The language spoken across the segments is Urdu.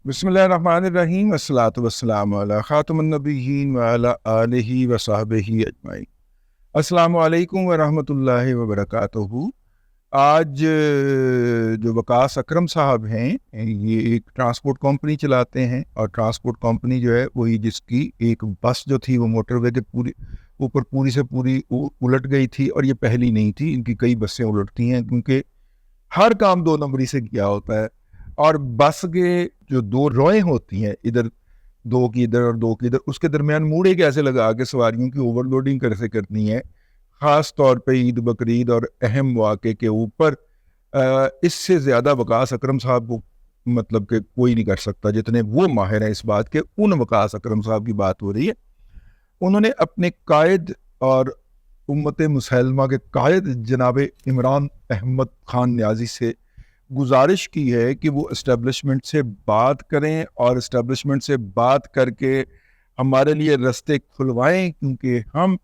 بسم اللہ الرحمن الرحیم، والصلاۃ والسلام علی خاتم النبیین وعلی آلہ وصحبہ اجمعین۔ السلام علیکم ورحمۃ اللہ وبرکاتہ۔ آج جو وقاص اکرم صاحب ہیں، یہ ایک ٹرانسپورٹ کمپنی چلاتے ہیں، اور ٹرانسپورٹ کمپنی جو ہے وہی جس کی ایک بس جو تھی وہ موٹر وے کے پوری سے پوری الٹ گئی تھی، اور یہ پہلی نہیں تھی، ان کی کئی بسیں الٹتی ہیں کیونکہ ہر کام دو نمبری سے کیا ہوتا ہے۔ اور بس کے جو دو روئیں ہوتی ہیں، ادھر دو کی ادھر اور دو کی ادھر، اس کے درمیان موڑے کیسے لگا کے سواریوں کی اوور لوڈنگ کیسے کرنی ہے، خاص طور پہ عید بقرعید اور اہم مواقع کے اوپر، اس سے زیادہ وقاص اکرم صاحب کو مطلب کہ کوئی نہیں کر سکتا، جتنے وہ ماہر ہیں اس بات کے۔ ان وقاص اکرم صاحب کی بات ہو رہی ہے۔ انہوں نے اپنے قائد اور امت مسلمہ کے قائد جناب عمران احمد خان نیازی سے گزارش کی ہے کہ وہ اسٹیبلشمنٹ سے بات کریں، اور اسٹیبلشمنٹ سے بات کر کے ہمارے لیے رستے کھلوائیں، کیونکہ ہم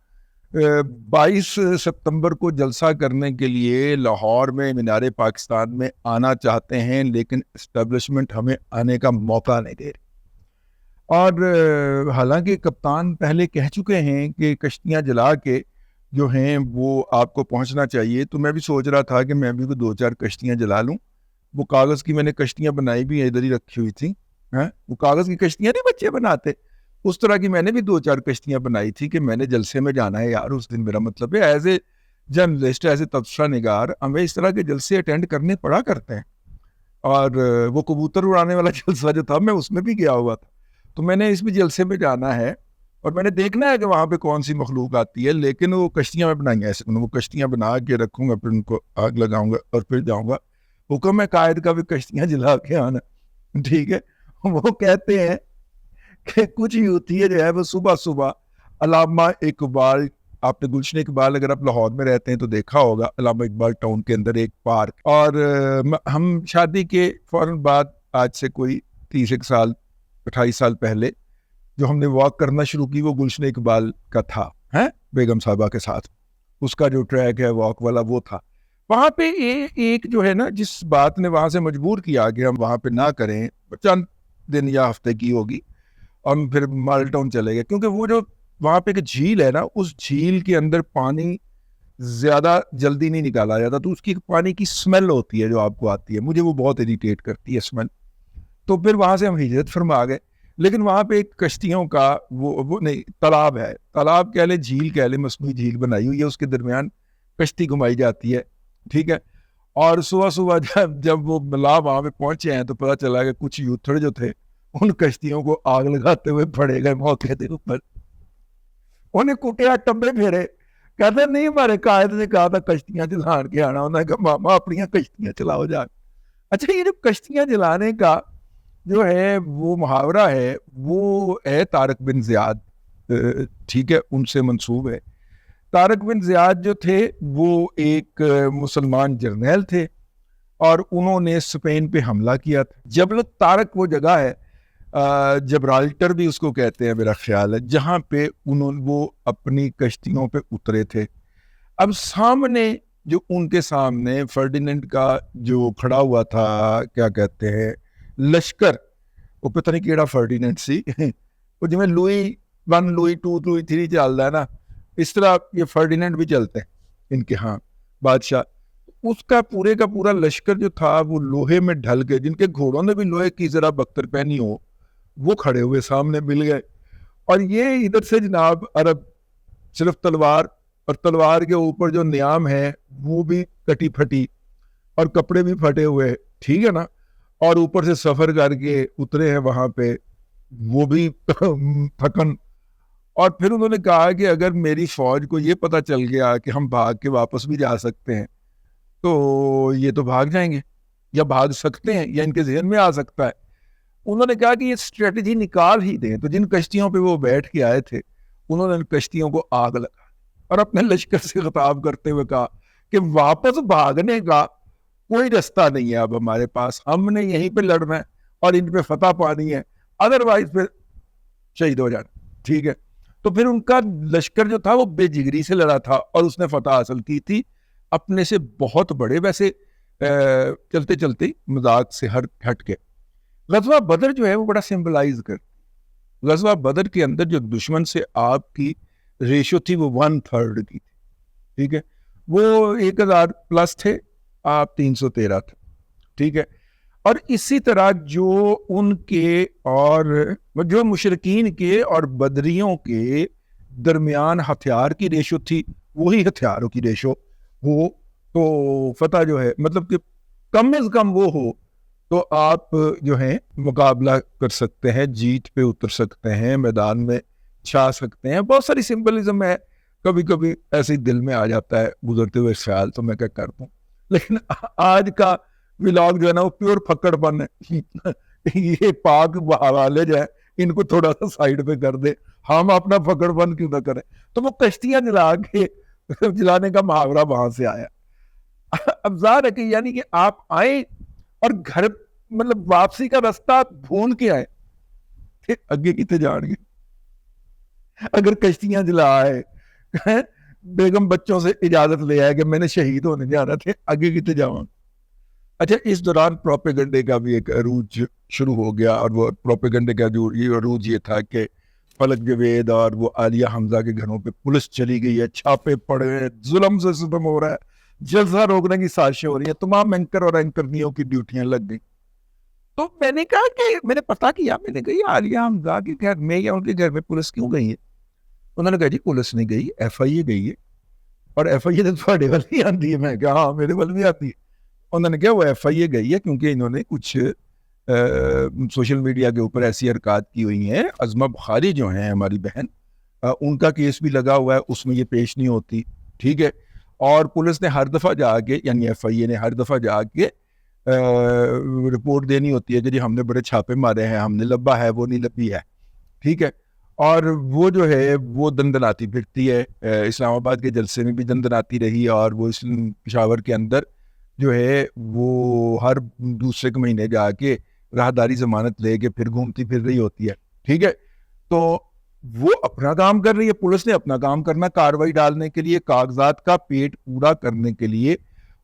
22 ستمبر کو جلسہ کرنے کے لیے لاہور میں مینار پاکستان میں آنا چاہتے ہیں، لیکن اسٹیبلشمنٹ ہمیں آنے کا موقع نہیں دے رہی۔ اور حالانکہ کپتان پہلے کہہ چکے ہیں کہ کشتیاں جلا کے جو ہیں وہ آپ کو پہنچنا چاہیے، تو میں بھی سوچ رہا تھا کہ میں بھی کوئی 2-4 کشتیاں جلا لوں۔ وہ کاغذ کی میں نے کشتیاں بنائی بھی ادھر ہی رکھی ہوئی تھیں، وہ کاغذ کی کشتیاں نہیں بچے بناتے، اس طرح کی میں نے بھی 2-4 کشتیاں بنائی تھی کہ میں نے جلسے میں جانا ہے یار اس دن۔ میرا مطلب ہے as a journalist, as a تبصرہ نگار، ہمیں اس طرح کے جلسے اٹینڈ کرنے پڑا کرتے ہیں۔ اور وہ کبوتر اڑانے والا جلسہ جو تھا میں اس میں بھی گیا ہوا تھا، تو میں نے اس بھی جلسے میں جانا ہے، اور میں نے دیکھنا ہے کہ وہاں پہ کون سی مخلوق آتی ہے۔ لیکن وہ کشتیاں میں بنائیں گے ایسے، وہ کشتیاں بنا کے رکھوں گا، پھر ان کو آگ لگاؤں گا اور پھر جاؤں گا۔ حکم ہے قائد کا بھی کشتیاں جلا کے آنا، ٹھیک ہے۔ وہ کہتے ہیں کہ کچھ یوتھی ہے جو ہے وہ صبح صبح علامہ اقبال، آپ نے گلشن اقبال اگر آپ لاہور میں رہتے ہیں تو دیکھا ہوگا، علامہ اقبال ٹاؤن کے اندر ایک پارک، اور ہم شادی کے فوراً بعد آج سے کوئی 30 سال 28 سال پہلے جو ہم نے واک کرنا شروع کی وہ گلشن اقبال کا تھا، بیگم صاحبہ کے ساتھ، اس کا جو ٹریک ہے واک والا وہ تھا۔ وہاں پہ ایک جو ہے نا، جس بات نے وہاں سے مجبور کیا کہ ہم وہاں پہ نہ کریں، چند دن یا ہفتے کی ہوگی، اور پھر مال ٹاؤن چلے گئے، کیونکہ وہ جو وہاں پہ ایک جھیل ہے نا، اس جھیل کے اندر پانی زیادہ جلدی نہیں نکالا جاتا، تو اس کی پانی کی سمیل ہوتی ہے جو آپ کو آتی ہے، مجھے وہ بہت اریٹیٹ کرتی ہے سمیل۔ تو پھر وہاں سے ہم ہجرت فرما گئے، لیکن وہاں پہ ایک کشتیوں کا وہ نہیں، تالاب ہے، تالاب کہہ لے، جھیل کہہ لے، مصنوعی جھیل بنائی ہوئی ہے، اس کے درمیان کشتی گھمائی جاتی ہے، ٹھیک ہے۔ اور صبح صبح جب وہ ملاب وہاں پہ پہنچے ہیں تو پتا چلا کہ کچھ یوتھڑ جو تھے ان کشتیوں کو آگ لگاتے ہوئے پڑے گئے موقع کے اوپر، انہیں کٹیا ٹمبے پھیرے، کہتے نہیں ہمارے قائد نے کہا تھا کشتیاں جلان کے آنا، انہوں نے کہا ماما اپنی کشتیاں چلاؤ جا۔ اچھا، یہ جو کشتیاں جلانے کا جو ہے وہ محاورہ ہے، وہ ہے طارق بن زیاد، ٹھیک ہے، ان سے منسوب ہے۔ طارق بن زیاد جو تھے وہ ایک مسلمان جرنیل تھے، اور انہوں نے اسپین پہ حملہ کیا تھا۔ جبل طارق وہ جگہ ہے، جبرالٹر بھی اس کو کہتے ہیں میرا خیال ہے، جہاں پہ وہ اپنی کشتیوں پہ اترے تھے۔ اب سامنے جو ان کے سامنے فرڈیننڈ کا جو کھڑا ہوا تھا، کیا کہتے ہیں، لشکر، وہ پتہ نہیں کیڑا فرڈیننڈ سی، وہ جو میں لوئی 1 لوئی 2 لوئی 3 چل رہا ہے نا، اس طرح یہ فرڈیننڈ بھی چلتے ہیں ان کے ہاں بادشاہ۔ اس کا پورا لشکر جو تھا وہ لوہے میں ڈھل کے، جن کے گھوڑوں نے بھی لوہے کی ذرا بختر پہنی ہو، وہ کھڑے ہوئے سامنے مل گئے، اور یہ ادھر سے جناب عرب صرف تلوار، اور تلوار کے اوپر جو نیام ہے وہ بھی کٹی پھٹی، اور کپڑے بھی پھٹے ہوئے، ٹھیک ہے نا، اور اوپر سے سفر کر کے اترے ہیں وہاں پہ، وہ بھی تھکن۔ اور پھر انہوں نے کہا کہ اگر میری فوج کو یہ پتہ چل گیا کہ ہم بھاگ کے واپس بھی جا سکتے ہیں تو یہ تو بھاگ جائیں گے، یا بھاگ سکتے ہیں، یا ان کے ذہن میں آ سکتا ہے۔ انہوں نے کہا کہ یہ اسٹریٹجی نکال ہی دیں، تو جن کشتیوں پہ وہ بیٹھ کے آئے تھے انہوں نے ان کشتیوں کو آگ لگا، اور اپنے لشکر سے خطاب کرتے ہوئے کہا کہ واپس بھاگنے کا کوئی رستہ نہیں ہے اب ہمارے پاس، ہم نے یہیں پہ لڑنا ہے اور ان پہ فتح پانی ہے، ادروائز پھر شہید ہو جانا، ٹھیک ہے۔ تو پھر ان کا لشکر جو تھا وہ بے جگری سے لڑا تھا، اور اس نے فتح حاصل کی تھی اپنے سے بہت بڑے، ویسے چلتے چلتے مذاق سے ہٹ کے، غزوہ بدر جو ہے وہ بڑا سمبلائز کر، غزوہ بدر کے اندر جو دشمن سے آپ کی ریشو تھی وہ 1/3 کی تھی، ٹھیک ہے، وہ 1000+ تھے، آپ 313 تھے، ٹھیک ہے. اور اسی طرح جو ان کے اور جو مشرکین کے اور بدریوں کے درمیان ہتھیار کی ریشو تھی وہی ہتھیاروں کی ریشو ہو تو فتح جو ہے مطلب کہ کم از کم وہ ہو تو آپ جو ہیں مقابلہ کر سکتے ہیں، جیت پہ اتر سکتے ہیں، میدان میں چھا سکتے ہیں. بہت ساری سمبلزم ہے، کبھی کبھی ایسے ہی دل میں آ جاتا ہے گزرتے ہوئے خیال تو میں کیا کرتا ہوں. لیکن آج کا ولاگ جو ہے نا وہ پیور پھکڑ پن ہے. یہ پاک حوالے جو ہے ان کو تھوڑا سا سائڈ پہ کر دے، ہم اپنا پھکڑ پن کیوں نہ کریں. تو وہ کشتیاں جلانے کا محاورہ وہاں سے آیا. اب ظاہر ہے کہ یعنی کہ آپ آئیں اور گھر مطلب واپسی کا راستہ بھول کے آئے، پھر اگے کتنے جان گے. اگر کشتیاں جلا آئے، بیگم بچوں سے اجازت لے آئے کہ میں نے شہید ہونے جانا تھے، اگے کتنے جاؤں. اچھا، اس دوران پروپیگنڈے کا بھی ایک عروج شروع ہو گیا، اور وہ پروپیگنڈے کا جو عروج یہ تھا کہ فلک جوید اور وہ عالیہ حمزہ کے گھروں پہ پولیس چلی گئی ہے، چھاپے پڑے ہیں، ظلم سے ستم ہو رہا ہے، جلسہ روکنے کی سازشیں ہو رہی ہیں، تمام اینکر اور اینکرنیوں کی ڈیوٹیاں لگ گئی. تو میں نے کہا کہ میں نے پتا کیا، میں نے کہا عالیہ حمزہ کے گھر میں یا ان کے گھر میں پولیس کیوں گئی ہے؟ انہوں نے کہا جی پولیس نہیں گئی، ایف آئی اے گئی ہے. اور ایف آئی اے تو تھوڑے وال نہیں آتی ہے. میں کہا ہاں میرے وال بھی آتی ہے. انہوں نے کہا وہ ایف آئی اے گئی ہے کیونکہ انہوں نے کچھ سوشل میڈیا کے اوپر ایسی حرکات کی ہوئی ہیں. عظمہ بخاری جو ہیں ہماری بہن، ان کا کیس بھی لگا ہوا ہے، اس میں یہ پیش نہیں ہوتی، ٹھیک ہے. اور پولیس نے ہر دفعہ جا کے یعنی ایف آئی اے نے ہر دفعہ جا کے رپورٹ دینی ہوتی ہے کہ جی ہم نے بڑے چھاپے مارے ہیں، ہم نے لبا ہے، وہ نہیں لبی ہے، ٹھیک ہے. اور وہ جو ہے وہ دندناتی پھرتی ہے. اسلام آباد کے جلسے میں بھی دندناتی رہی، اور وہ پشاور کے اندر جو ہے وہ ہر دوسرے کے مہینے جا کے راہداری ضمانت لے کے پھر گھومتی پھر رہی ہوتی ہے، ٹھیک ہے. تو وہ اپنا کام کر رہی ہے، پولیس نے اپنا کام کرنا. کاروائی ڈالنے کے لیے، کاغذات کا پیٹ پورا کرنے کے لیے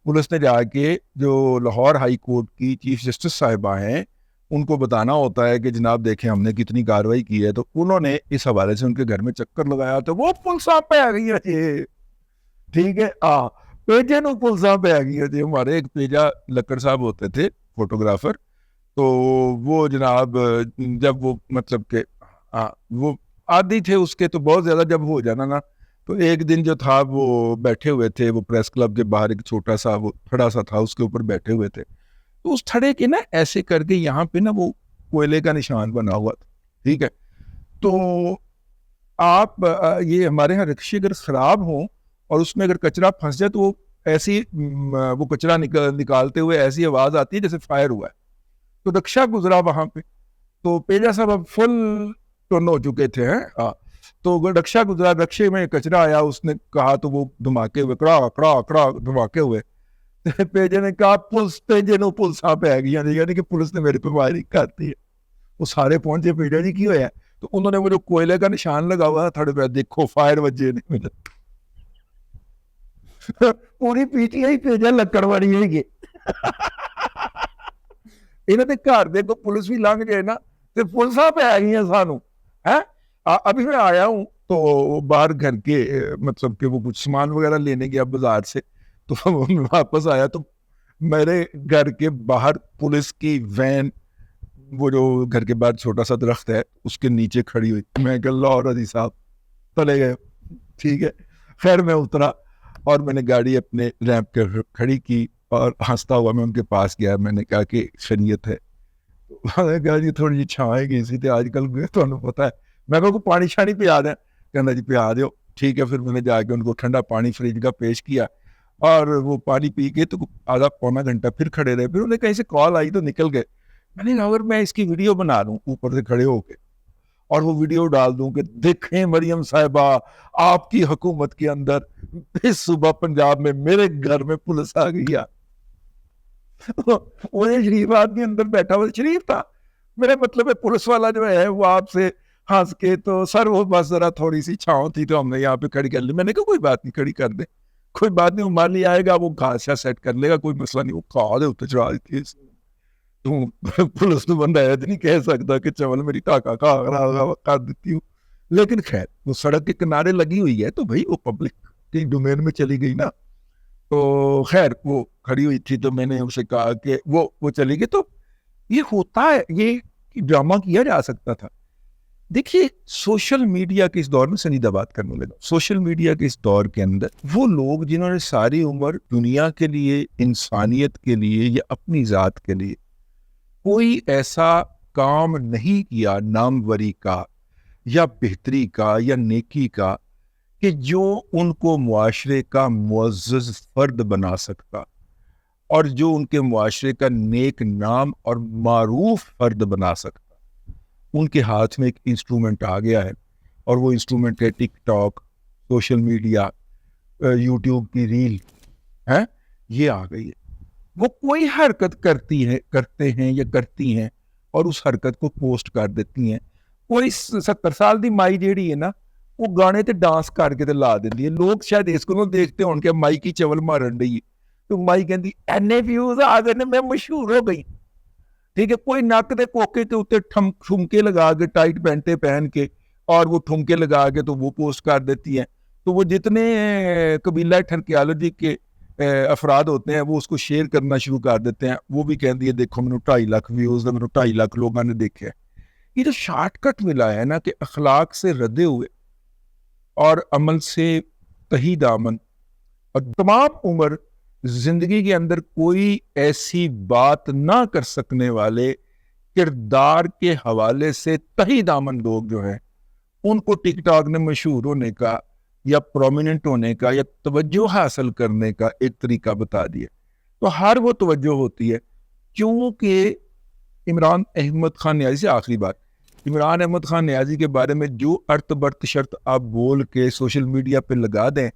پولیس نے جا کے جو لاہور ہائی کورٹ کی چیف جسٹس صاحبہ ہیں ان کو بتانا ہوتا ہے کہ جناب دیکھیں ہم نے کتنی کاروائی کی ہے. تو انہوں نے اس حوالے سے ان کے گھر میں چکر لگایا تو وہ پولیس آپ پہ آ گئی ہے جی، ٹھیک ہے. پیجے نو پولیس آپ پہ آ گئی ہے جی. ہمارے ایک پیجا لکڑ صاحب ہوتے تھے فوٹوگرافر، تو وہ جناب جب وہ مطلب کہ وہ عادی تھے اس کے، تو بہت زیادہ جب ہو جانا نا، تو ایک دن جو تھا وہ بیٹھے ہوئے تھے، وہ پریس کلب کے باہر ایک چھوٹا سا وہ تھڑا سا تھا، اس کے اوپر بیٹھے ہوئے تھے. تو اس تھڑے کے نا ایسے کر کے یہاں پہ نا وہ کوئلے کا نشان بنا ہوا تھا، ٹھیک ہے. تو آپ یہ ہمارے یہاں رکشے اگر خراب ہوں اور اس میں اگر کچرا پھنس جائے تو وہ ایسی وہ کچرا نکالتے ہوئے ایسی آواز آتی ہے جیسے فائر ہوا ہے. تو رکشا گزرا وہاں پہ، تو پیجا صاحب اب فل ٹرن ہو چکے تھے ہیں. تو رکشا گزرا، رکشے میں کچرا آیا، اس نے کہا تو وہ دھماکے ہوئے، کڑا کڑا کڑا دھماکے ہوئے. پیجے نے کہا پولیس، پیجے نو پولیس آپ پہ آ گئی، یعنی کہ پولیس نے میرے پہ فائرنگ کرتی ہے. وہ سارے پہنچے، پیجا جی کی ہوا ہے؟ تو انہوں نے وہ جو کوئلے کا نشان لگا ہوا تھڑے پہ، دیکھو فائر وجے نہیں ملا. پوری پی ٹی آئی پیجا لکڑ والی ہے یہ. انہوں نے گھر دیکھو پولیس بھی لنگ جائے نا تو پولیس پہ آ گئی ہیں سانو. ابھی میں آیا ہوں تو باہر گھر کے مطلب کہ وہ کچھ سامان وغیرہ لینے گیا بازار سے، تو واپس آیا تو میرے گھر کے باہر پولیس کی وین، وہ جو گھر کے بعد چھوٹا سا درخت ہے اس کے نیچے کھڑی ہوئی. میں کہ اللہ اور عزیز صاحب چلے گئے، ٹھیک ہے. خیر میں اترا اور میں نے گاڑی اپنے ریمپ کے کھڑی کی اور ہنستا ہوا میں ان کے پاس گیا. میں نے کہا کہ خیریت ہے؟ میں نے کہا جی تھوڑی جی چھائیں گئی سی تھی آج کل تمہیں پتہ ہے. میں کہا پانی شانی پیا دیں؟ کہنا جی پیا دو، ٹھیک ہے. پھر میں نے جا کے ان کو ٹھنڈا پانی فریج کا پیش کیا اور وہ پانی پی کے تو آدھا پونا گھنٹہ پھر کھڑے رہے. پھر انہیں کہیں سے کال آئی تو نکل گئے. میں نے کہا اگر میں اس کی ویڈیو بنا لوں اوپر سے کھڑے ہو کے اور وہ ویڈیو ڈال دوں کہ دیکھیں مریم صاحبہ آپ کی حکومت کے اندر اس صوبہ پنجاب میں میرے گھر میں پولیس آ گئی ہے. وہ شریف آدمی اندر بیٹھا ہوا شریف تھا. میرے مطلب ہے پولیس والا جو ہے وہ آپ سے ہنس کے تو سر وہ بس ذرا تھوڑی سی چھاؤں تھی تو ہم نے یہاں پہ کھڑی کر لی. میں نے کہا کوئی بات نہیں، کھڑی کر دیں، کوئی بات نہیں، مالی آئے گا وہ گھاس سیٹ کر لے گا، کوئی مسئلہ نہیں. وہ کہا دے اتنے چڑھا دیتی ہے. پولیس تو بندہ ہے نہیں کہہ سکتا کہ چول میری ٹاکا کر دیتی ہوں. لیکن خیر وہ سڑک کے کنارے لگی ہوئی ہے تو بھائی وہ پبلک کی ڈومین میں چلی گئی نا. تو خیر وہ کھڑی ہوئی تھی تو میں نے اسے کہا کہ وہ چلی گئی. تو یہ ہوتا ہے, یہ ڈرامہ کیا جا سکتا تھا. دیکھیے سوشل میڈیا کے اس دور میں سنیدہ بات کرنے لگا. سوشل میڈیا کے اس دور کے اندر وہ لوگ جنہوں نے ساری عمر دنیا کے لیے, انسانیت کے لیے یا اپنی ذات کے لیے کوئی ایسا کام نہیں کیا ناموری کا یا بہتری کا یا نیکی کا کہ جو ان کو معاشرے کا معزز فرد بنا سکتا اور جو ان کے معاشرے کا نیک نام اور معروف فرد بنا سکتا, ان کے ہاتھ میں ایک انسٹرومنٹ آ گیا ہے. اور وہ انسٹرومنٹ ہے ٹک ٹاک, سوشل میڈیا, یوٹیوب کی ریل ہے, یہ آ گئی ہے. وہ کوئی حرکت کرتے ہیں یا کرتی ہیں اور اس حرکت کو پوسٹ کر دیتی ہیں. کوئی 70 سال دی مائی جیڑی ہے نا وہ گانے تے ڈانس کر کے تے لا دیندی ہے. لوگ شاید اس کو دیکھتے ہون کہ مائی کی چول مارن رہی ہے تو مائی کہندی اینے ویوز آ گئے نے میں مشہور ہو گئی. ٹھیک ہے, کوئی نک دے کوکے کے اوتے ٹھمکے لگا کے ٹائٹ پینٹیں پہن کے اور وہ ٹھمکے لگا کے تو وہ پوسٹ کر دیتی ہیں. تو وہ جتنے قبیلہ ٹھرکیالوجی کے افراد ہوتے ہیں وہ اس کو شیئر کرنا شروع کر دیتے ہیں. وہ بھی کہندی ہے دیکھو میں 2.5 لاکھ ویوز, میں 2.5 لاکھ لوگوں نے دیکھا ہے. یہ جو شارٹ کٹ ملا ہے نا کہ اخلاق سے ردے ہوئے اور عمل سے تہی دامن اور تمام عمر زندگی کے اندر کوئی ایسی بات نہ کر سکنے والے کردار کے حوالے سے تہی دامن لوگ جو ہیں ان کو ٹک ٹاک نے مشہور ہونے کا یا پرومیننٹ ہونے کا یا توجہ حاصل کرنے کا ایک طریقہ بتا دیا. تو ہر وہ توجہ ہوتی ہے کیونکہ عمران احمد خان نیازی سے آخری بات, عمران احمد خان نیازی کے بارے میں جو ارت برت شرط آپ بول کے سوشل میڈیا پہ لگا دیں,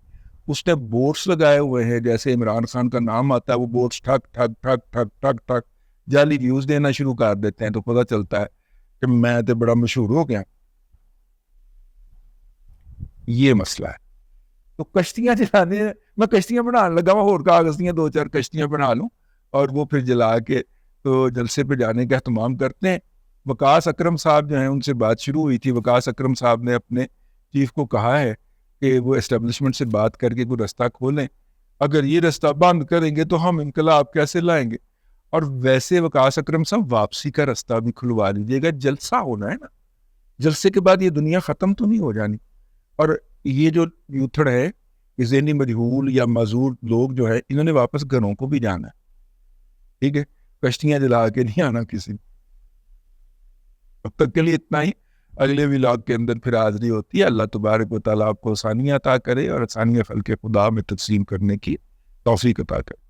اس نے بورڈز لگائے ہوئے ہیں, جیسے عمران خان کا نام آتا ہے وہ بورڈز ٹھک ٹھک ٹھک ٹھک ٹھک ٹھک جعلی ویوز دینا شروع کر دیتے ہیں. تو پتہ چلتا ہے کہ میں تو بڑا مشہور ہو گیا. یہ مسئلہ ہے. تو کشتیاں جلانے, میں کشتیاں بنانے لگا ہوں, اور کاغذ دیا 2-4 کشتیاں بنا لوں اور وہ پھر جلا کے تو جلسے پہ جانے کا اہتمام کرتے ہیں. وقاص اکرم صاحب جو ہیں ان سے بات شروع ہوئی تھی. وقاص اکرم صاحب نے اپنے چیف کو کہا ہے کہ وہ اسٹیبلشمنٹ سے بات کر کے کوئی رستہ کھولیں, اگر یہ رستہ بند کریں گے تو ہم انقلاب کیسے لائیں گے. اور ویسے وقاص اکرم صاحب واپسی کا رستہ بھی کھلوا لیجیے گا, جلسہ ہونا ہے نا, جلسے کے بعد یہ دنیا ختم تو نہیں ہو جانی. اور یہ جو یوتھڑ ہے, یہ ذہنی مجہول یا معذور لوگ جو ہے انہوں نے واپس گھروں کو بھی جانا ہے. ٹھیک ہے, کشتیاں جلا کے نہیں آنا کسی. اب تک کے لیے اتنا ہی. اگلے ولاگ کے اندر پھر حاضری ہوتی ہے. اللہ تبارک و تعالیٰ آپ کو آسانیاں عطا کرے اور آسانیاں خلق خدا میں تقسیم کرنے کی توفیق عطا کرے.